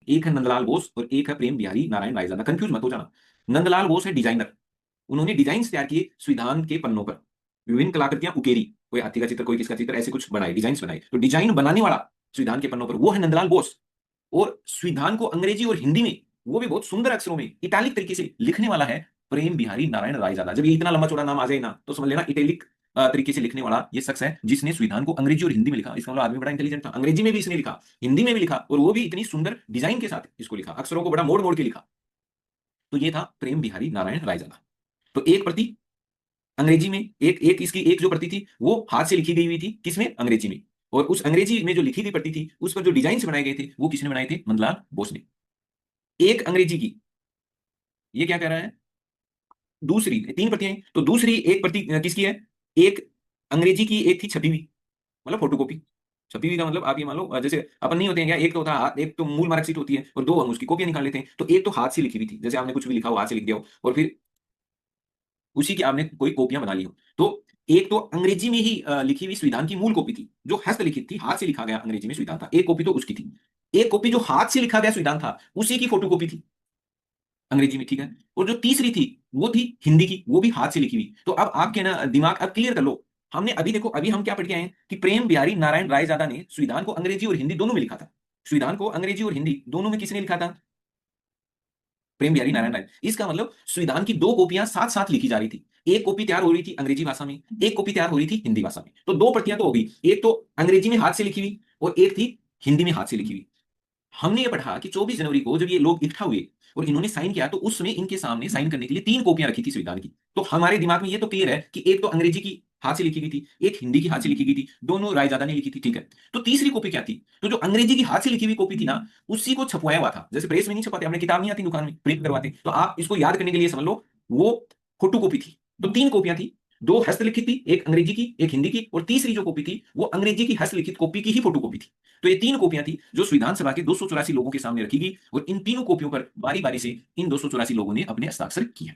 एक है नंदलाल बोस और एक है प्रेम बिहारी नारायण रायजादा। कंफ्यूज मत हो जाना। नंदलाल बोस है डिजाइनर, उन्होंने डिजाइन तैयार किए संविधान के पन्नों पर, विभिन्न कलाकृतियां उकेरी, कोई हाथी का चित्र, कोई किसका चित्र, ऐसे कुछ बनाए, डिजाइन बनाए। तो डिजाइन बनाने वाला संविधान के पन्नों पर वो है नंदलाल बोस। और संविधान को अंग्रेजी और हिंदी में वो भी बहुत सुंदर अक्षरों में इटैलिक तरीके से लिखने वाला है प्रेम बिहारी नारायण रायजादा। जब ये इतना लंबा चौड़ा नाम आ जाए ना, तो समझ लेना इटैलिक तरीके से लिखने वाला ये शख्स है जिसने संविधान को अंग्रेजी और हिंदी में लिखा। इसका मतलब आदमी बड़ा इंटेलिजेंट था। अंग्रेजी में भी इसने लिखा, हिंदी में भी लिखा, और वो भी इतनी सुंदर डिजाइन के साथ इसको लिखा, अक्षरों को बड़ा मोड़ मोड़ के लिखा। तो ये था प्रेम बिहारी नारायण रायजादा। तो एक प्रति अंग्रेजी में, एक एक इसकी एक जो प्रति थी वो हाथ से लिखी गई हुई थी, किसमें, अंग्रेजी में। और उस अंग्रेजी में जो लिखी गई प्रति थी उस पर जो डिजाइन बनाए गए थे वो किसने बनाए थे, नंदलाल बोस ने। एक अंग्रेजी की, ये क्या कह रहा है, दूसरी तीन प्रतियां हैं, तो दूसरी एक प्रति किसकी है, एक अंग्रेजी की, एक थी छपी हुई, मतलब फोटोकॉपी। छपी हुई का मतलब आप ये मान लो जैसे अपन नहीं होते हैं क्या, एक तो होता है, एक तो मूल मार्कशीट होती है और दो हम उसकी कॉपियां निकाल लेते हैं। तो एक तो हाथ से लिखी हुई थी, जैसे आपने कुछ भी लिखा हो हाथ से लिख दिया हो और फिर उसी की आपने कोई कॉपियां बना ली हो। तो एक तो अंग्रेजी में ही लिखी हुई संविधान की मूल कॉपी थी जो हस्तलिखित थी, हाथ से लिखा गया अंग्रेजी में संविधान था, एक कॉपी तो उसकी थी। एक कॉपी जो हाथ से लिखा गया संविधान था उसी की फोटोकॉपी थी अंग्रेजी में, ठीक है। और जो तीसरी थी वो थी हिंदी की, वो भी हाथ से लिखी हुई। तो अब आपके ना दिमाग अब क्लियर कर लो। हमने अभी देखो, अभी हम क्या पढ़ के आए हैं कि प्रेम बिहारी नारायण रायजादा ने संविधान को अंग्रेजी और हिंदी दोनों में लिखा था। संविधान को अंग्रेजी और हिंदी दोनों में किसने लिखा था, प्रेम बिहारी नारायण राय। इसका मतलब संविधान की दो कॉपियां साथ साथ लिखी जा रही थी। एक कॉपी तैयार हो रही थी अंग्रेजी भाषा में, एक कॉपी तैयार हो रही थी हिंदी भाषा में। तो दो प्रतियां तो हो गई, एक तो अंग्रेजी में हाथ से लिखी हुई और एक थी हिंदी में हाथ से लिखी हुई। हमने ये पढ़ा कि 24 जनवरी को जब ये लोग इकट्ठा हुए और इन्होंने साइन किया तो उस समय इनके सामने साइन करने के लिए तीन कॉपियां रखी थी संविधान की। तो हमारे दिमाग में ये तो क्लियर है कि एक तो अंग्रेजी की हाथ से लिखी गई थी, एक हिंदी की हाथ से लिखी गई थी, दोनों रायजादा ने लिखी थी, ठीक है। तो तीसरी कॉपी क्या थी, तो जो अंग्रेजी की हाथ से लिखी हुई कॉपी थी ना, उसी को छपवाया हुआ था। जैसे प्रेस में नहीं छपाते, हमने किताब नहीं आती दुकान में प्रिंट करवाते, तो आप इसको याद करने के लिए समझ लो वो फोटो कॉपी थी। तो तीन कॉपियां थी, दो हस्तलिखित थी, एक अंग्रेजी की एक हिंदी की, और तीसरी जो कॉपी थी वो अंग्रेजी की हस्तलिखित कॉपी की ही फोटो कॉपी थी। तो ये तीन कॉपियां थी जो संविधान सभा के 284 लोगों के सामने रखी गई और इन तीनों कॉपियों पर बारी बारी से इन 284 लोगों ने अपने हस्ताक्षर किए।